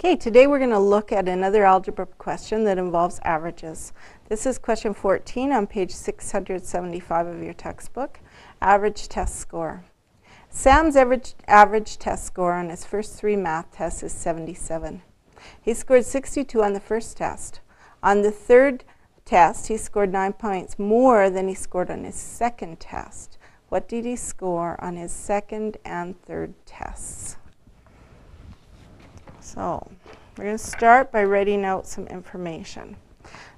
Okay, today we're going to look at another algebra question that involves averages. This is question 14 on page 675 of your textbook, average test score. Sam's average test score on his first 3 math tests is 77. He scored 62 on the first test. On the third test, he scored 9 points more than he scored on his second test. What did he score on his second and third tests? So we're going to start by writing out some information.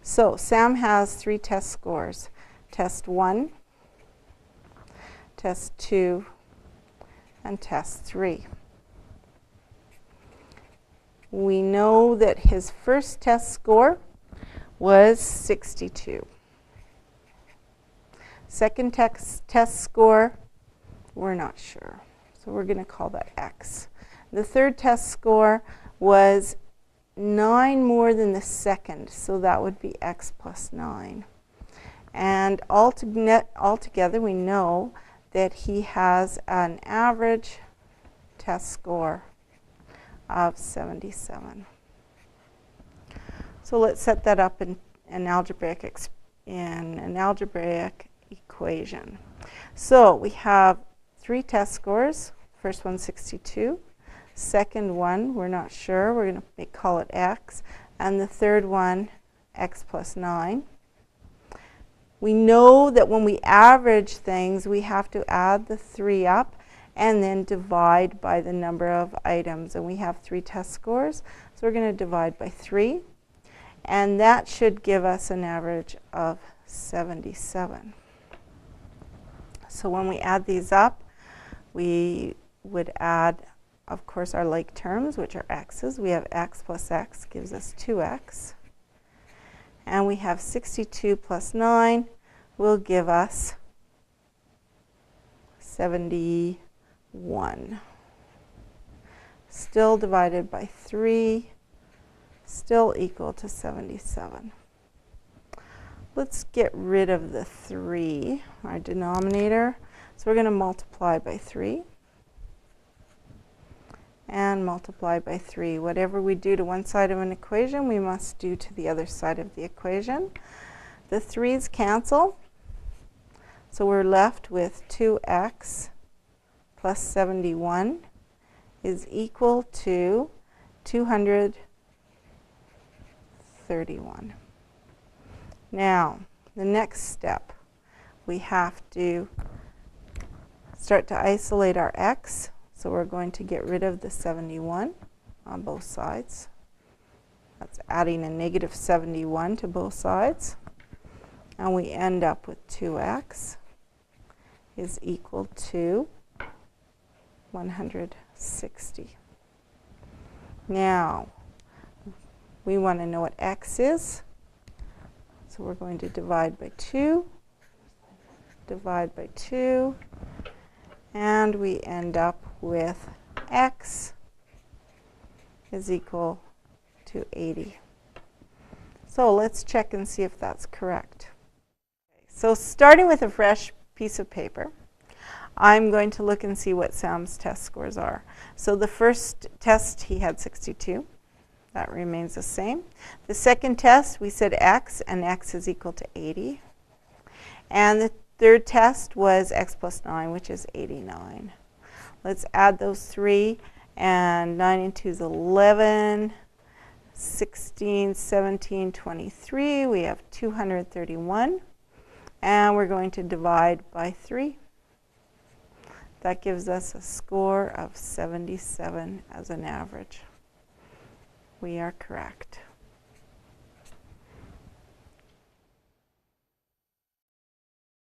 So Sam has 3 test scores, test 1, test 2, and test 3. We know that his first test score was 62. Second test score, we're not sure. So we're going to call that X. The third test score was 9 more than the second, so that would be X plus 9. And altogether, we know that he has an average test score of 77. So let's set that up in an algebraic equation. So we have 3 test scores. First one 62. Second one, we're not sure. We're going to call it X. And the third one, X plus 9. We know that when we average things, we have to add the 3 up and then divide by the number of items. And we have 3 test scores, so we're going to divide by 3. And that should give us an average of 77. So when we add these up, we would add, of course, our like terms, which are x's. We have x plus x gives us 2x. And we have 62 plus 9 will give us 71. Still divided by 3, still equal to 77. Let's get rid of the 3, our denominator. So we're going to multiply by 3. And multiply by 3. Whatever we do to one side of an equation, we must do to the other side of the equation. The 3's cancel, so we're left with 2x plus 71 is equal to 231. Now, the next step, we have to start to isolate our x. So we're going to get rid of the 71 on both sides. That's adding a negative 71 to both sides. And we end up with 2x is equal to 160. Now, we want to know what x is. So we're going to divide by 2, divide by 2, and we end up with x is equal to 80. So let's check and see if that's correct. So starting with a fresh piece of paper, I'm going to look and see what Sam's test scores are. So the first test, he had 62. That remains the same. The second test, we said x, and x is equal to 80. And the third test was x plus 9, which is 89. Let's add those 3, and 9 and 2 is 11, 16, 17, 23. We have 231, and we're going to divide by 3. That gives us a score of 77 as an average. We are correct.